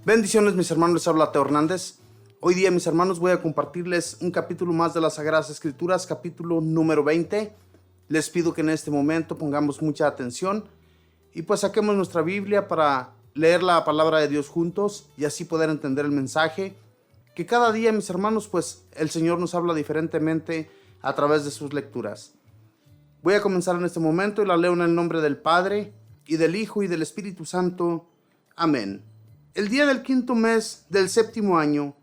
Bendiciones, mis hermanos, les habla Teo Hernández. Hoy día, mis hermanos, voy a compartirles un capítulo más de las Sagradas Escrituras, capítulo número 20. Les pido que en este momento pongamos mucha atención y pues saquemos nuestra Biblia para leer la palabra de Dios juntos y así poder entender el mensaje. Que cada día, mis hermanos, pues el Señor nos habla diferentemente a través de sus lecturas. Voy a comenzar en este momento y la leo en el nombre del Padre, y del Hijo, y del Espíritu Santo. Amén. El día del 5º mes del 7º año,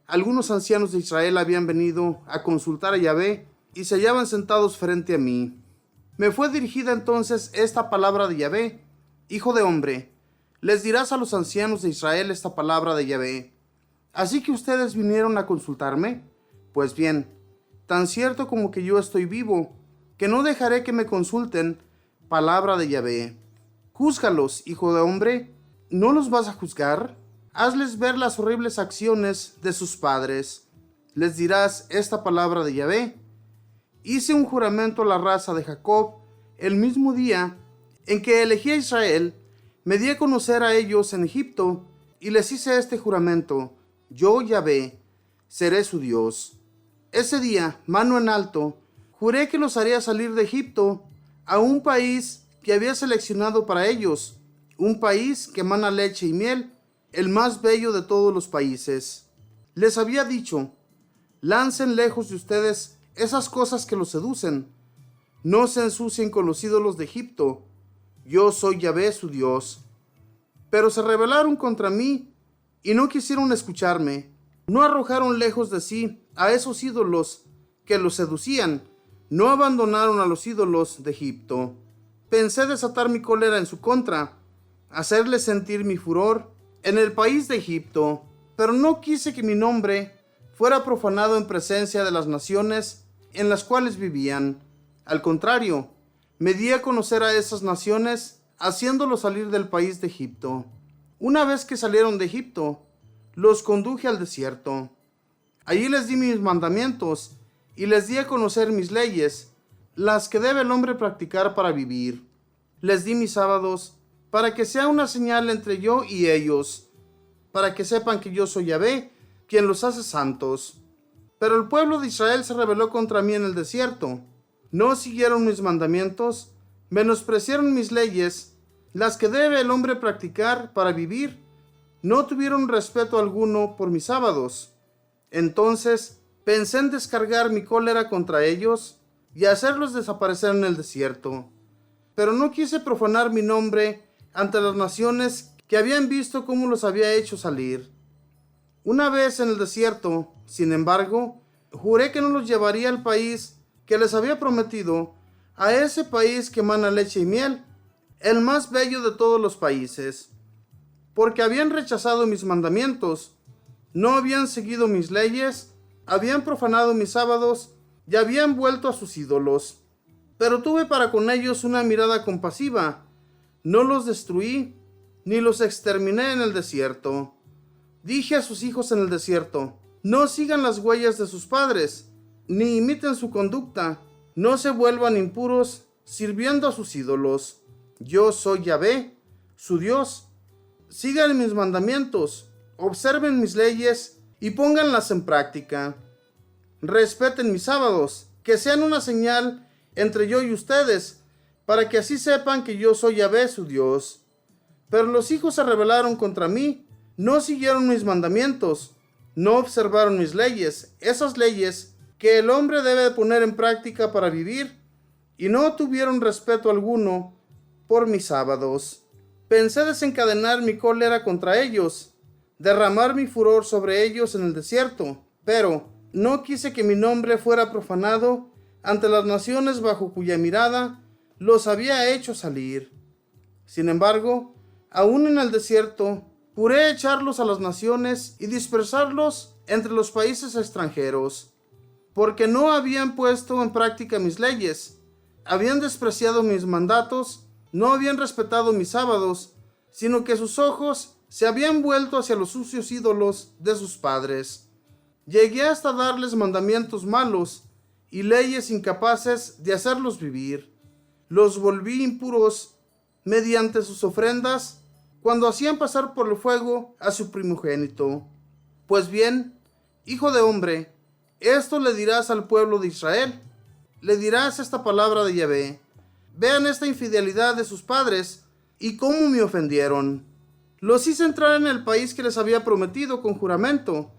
algunos ancianos de Israel habían venido a consultar a Yahvé y se hallaban sentados frente a mí. Me fue dirigida entonces esta palabra de Yahvé: Hijo de hombre, les dirás a los ancianos de Israel esta palabra de Yahvé. ¿Así que ustedes vinieron a consultarme? Pues bien, tan cierto como que yo estoy vivo, que no dejaré que me consulten. Palabra de Yahvé. Júzgalos, hijo de hombre. ¿No los vas a juzgar? Hazles ver las horribles acciones de sus padres. Les dirás esta palabra de Yahvé. Hice un juramento a la raza de Jacob el mismo día en que elegí a Israel. Me di a conocer a ellos en Egipto y les hice este juramento: yo, Yahvé, seré su Dios. Ese día, mano en alto, juré que los haría salir de Egipto a un país que había seleccionado para ellos, un país que emana leche y miel, el más bello de todos los países. Les había dicho: lancen lejos de ustedes esas cosas que los seducen. No se ensucien con los ídolos de Egipto. Yo soy Yahvé, su Dios. Pero se rebelaron contra mí y no quisieron escucharme. No arrojaron lejos de sí a esos ídolos que los seducían. No abandonaron a los ídolos de Egipto. Pensé desatar mi cólera en su contra, hacerles sentir mi furor en el país de Egipto, pero no quise que mi nombre fuera profanado en presencia de las naciones en las cuales vivían. Al contrario, me di a conocer a esas naciones, haciéndolos salir del país de Egipto. Una vez que salieron de Egipto, los conduje al desierto. Allí les di mis mandamientos y les di a conocer mis leyes, las que debe el hombre practicar para vivir. Les di mis sábados para que sea una señal entre yo y ellos, para que sepan que yo soy Yahvé, quien los hace santos. Pero el pueblo de Israel se rebeló contra mí en el desierto. No siguieron mis mandamientos, menospreciaron mis leyes, las que debe el hombre practicar para vivir. No tuvieron respeto alguno por mis sábados. Entonces pensé en descargar mi cólera contra ellos y hacerlos desaparecer en el desierto. Pero no quise profanar mi nombre ante las naciones que habían visto cómo los había hecho salir. Una vez en el desierto, sin embargo, juré que no los llevaría al país que les había prometido, a ese país que emana leche y miel, el más bello de todos los países, porque habían rechazado mis mandamientos, no habían seguido mis leyes, habían profanado mis sábados y habían vuelto a sus ídolos. Pero tuve para con ellos una mirada compasiva. No los destruí, ni los exterminé en el desierto. Dije a sus hijos en el desierto: no sigan las huellas de sus padres, ni imiten su conducta. No se vuelvan impuros sirviendo a sus ídolos. Yo soy Yahvé, su Dios. Sigan mis mandamientos, observen mis leyes y pónganlas en práctica. Respeten mis sábados, que sean una señal entre yo y ustedes, para que así sepan que yo soy Yahvé, su Dios. Pero los hijos se rebelaron contra mí, no siguieron mis mandamientos, no observaron mis leyes, esas leyes que el hombre debe poner en práctica para vivir, y no tuvieron respeto alguno por mis sábados. Pensé desencadenar mi cólera contra ellos, derramar mi furor sobre ellos en el desierto, pero no quise que mi nombre fuera profanado ante las naciones bajo cuya mirada los había hecho salir. Sin embargo, aún en el desierto, juré echarlos a las naciones y dispersarlos entre los países extranjeros, porque no habían puesto en práctica mis leyes, habían despreciado mis mandatos, no habían respetado mis sábados, sino que sus ojos se habían vuelto hacia los sucios ídolos de sus padres. Llegué hasta darles mandamientos malos y leyes incapaces de hacerlos vivir. Los volví impuros mediante sus ofrendas, cuando hacían pasar por el fuego a su primogénito. Pues bien, hijo de hombre, esto le dirás al pueblo de Israel. Le dirás esta palabra de Yahvé. Vean esta infidelidad de sus padres y cómo me ofendieron. Los hice entrar en el país que les había prometido con juramento,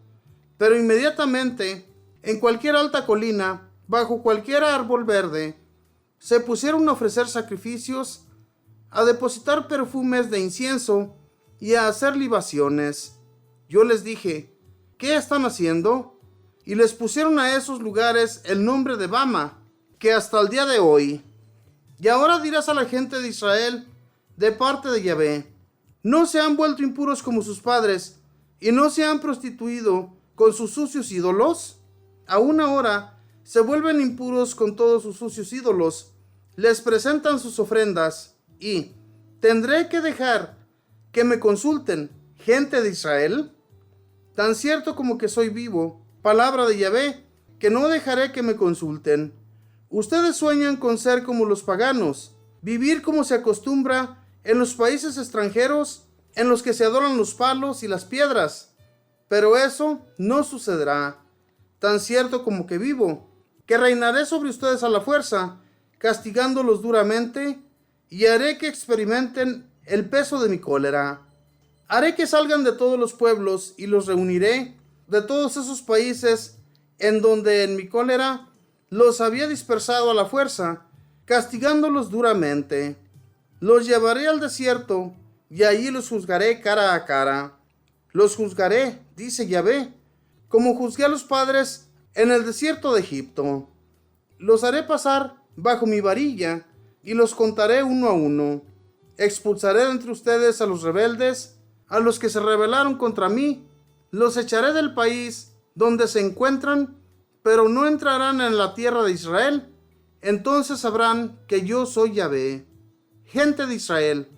pero inmediatamente, en cualquier alta colina, bajo cualquier árbol verde, se pusieron a ofrecer sacrificios, a depositar perfumes de incienso y a hacer libaciones. Yo les dije, ¿qué están haciendo? Y les pusieron a esos lugares el nombre de Bama, que hasta el día de hoy. Y ahora dirás a la gente de Israel, de parte de Yahvé, ¿no se han vuelto impuros como sus padres y no se han prostituido con sus sucios ídolos? Aún ahora se vuelven impuros con todos sus sucios ídolos, les presentan sus ofrendas y ¿tendré que dejar que me consulten, gente de Israel? Tan cierto como que soy vivo, palabra de Yahvé, que no dejaré que me consulten. Ustedes sueñan con ser como los paganos, vivir como se acostumbra en los países extranjeros en los que se adoran los palos y las piedras. Pero eso no sucederá. Tan cierto como que vivo, que reinaré sobre ustedes a la fuerza, castigándolos duramente, y haré que experimenten el peso de mi cólera. Haré que salgan de todos los pueblos y los reuniré de todos esos países en donde en mi cólera los había dispersado a la fuerza, castigándolos duramente. Los llevaré al desierto y allí los juzgaré cara a cara. Los juzgaré, dice Yahvé, como juzgué a los padres en el desierto de Egipto. Los haré pasar bajo mi varilla y los contaré uno a uno. Expulsaré de entre ustedes a los rebeldes, a los que se rebelaron contra mí. Los echaré del país donde se encuentran, pero no entrarán en la tierra de Israel. Entonces sabrán que yo soy Yahvé. Gente de Israel,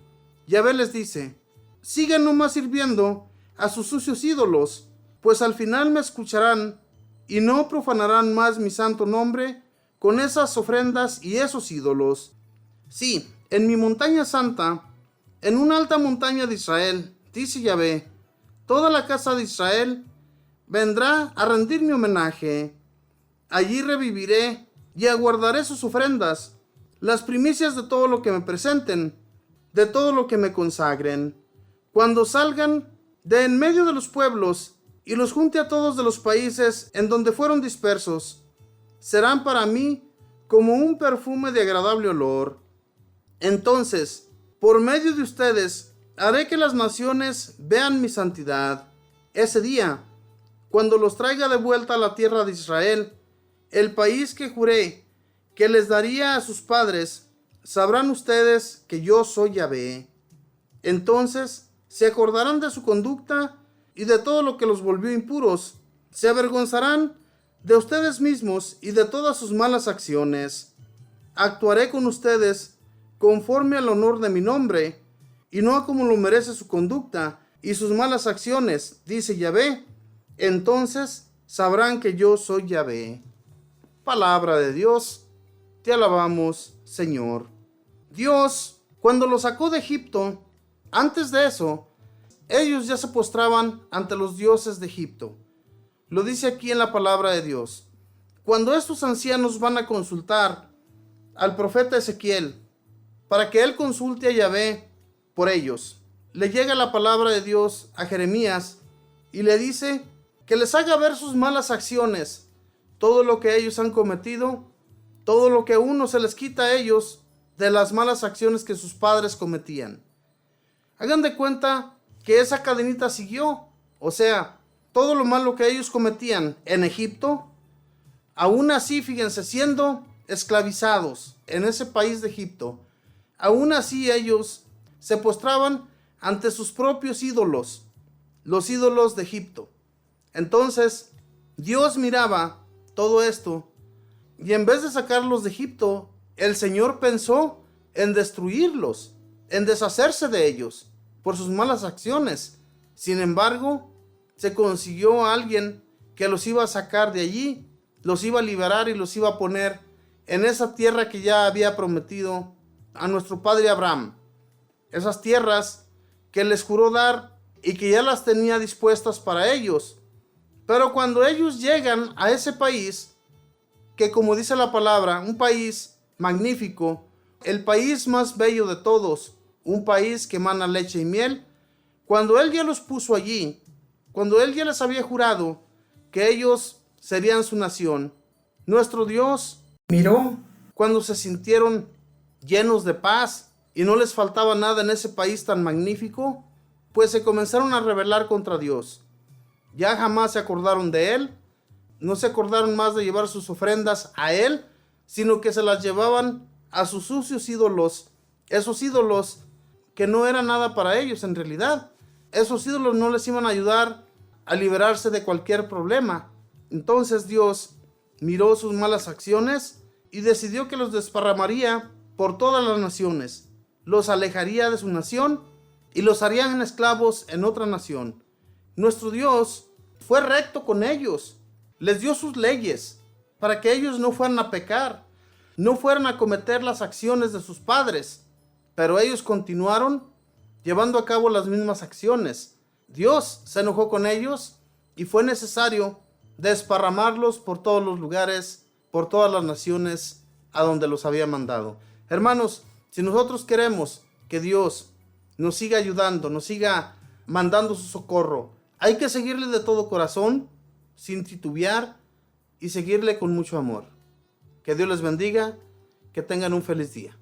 Yahvé les dice, sigan nomás sirviendo a sus sucios ídolos, pues al final me escucharán y no profanarán más mi santo nombre con esas ofrendas y esos ídolos. Sí, en mi montaña santa, en una alta montaña de Israel, dice Yahvé, toda la casa de Israel vendrá a rendirme homenaje. Allí reviviré y aguardaré sus ofrendas, las primicias de todo lo que me presenten, de todo lo que me consagren. Cuando salgan de en medio de los pueblos y los junte a todos de los países en donde fueron dispersos, serán para mí como un perfume de agradable olor. Entonces, por medio de ustedes, haré que las naciones vean mi santidad. Ese día, cuando los traiga de vuelta a la tierra de Israel, el país que juré que les daría a sus padres, sabrán ustedes que yo soy Yahvé. Entonces se acordarán de su conducta y de todo lo que los volvió impuros. Se avergonzarán de ustedes mismos y de todas sus malas acciones. Actuaré con ustedes conforme al honor de mi nombre, y no como lo merece su conducta y sus malas acciones, dice Yahvé. Entonces sabrán que yo soy Yahvé. Palabra de Dios. Te alabamos, Señor. Dios, cuando los sacó de Egipto, antes de eso, ellos ya se postraban ante los dioses de Egipto. Lo dice aquí en la palabra de Dios. Cuando estos ancianos van a consultar al profeta Ezequiel, para que él consulte a Yahvé por ellos, le llega la palabra de Dios a Jeremías y le dice que les haga ver sus malas acciones, todo lo que ellos han cometido, todo lo que a uno se les quita a ellos de las malas acciones que sus padres cometían. Hagan de cuenta que esa cadenita siguió, o sea, todo lo malo que ellos cometían en Egipto, aún así, fíjense, siendo esclavizados en ese país de Egipto, aún así ellos se postraban ante sus propios ídolos, los ídolos de Egipto. Entonces, Dios miraba todo esto y en vez de sacarlos de Egipto, el Señor pensó en destruirlos, en deshacerse de ellos por sus malas acciones. Sin embargo, se consiguió a alguien que los iba a sacar de allí, los iba a liberar y los iba a poner en esa tierra que ya había prometido a nuestro padre Abraham. Esas tierras que les juró dar y que ya las tenía dispuestas para ellos. Pero cuando ellos llegan a ese país, que como dice la palabra, un país magnífico, el país más bello de todos, un país que emana leche y miel, cuando Él ya los puso allí, cuando Él ya les había jurado que ellos serían su nación, nuestro Dios miró cuando se sintieron llenos de paz y no les faltaba nada en ese país tan magnífico, pues se comenzaron a rebelar contra Dios. Ya jamás se acordaron de Él, no se acordaron más de llevar sus ofrendas a Él, sino que se las llevaban a sus sucios ídolos, esos ídolos que no eran nada para ellos en realidad. Esos ídolos no les iban a ayudar a liberarse de cualquier problema. Entonces Dios miró sus malas acciones y decidió que los desparramaría por todas las naciones, los alejaría de su nación y los harían esclavos en otra nación. Nuestro Dios fue recto con ellos, les dio sus leyes para que ellos no fueran a pecar, no fueran a cometer las acciones de sus padres, pero ellos continuaron llevando a cabo las mismas acciones. Dios se enojó con ellos y fue necesario desparramarlos por todos los lugares, por todas las naciones a donde los había mandado. Hermanos, si nosotros queremos que Dios nos siga ayudando, nos siga mandando su socorro, hay que seguirle de todo corazón, sin titubear y seguirle con mucho amor. Que Dios les bendiga, que tengan un feliz día.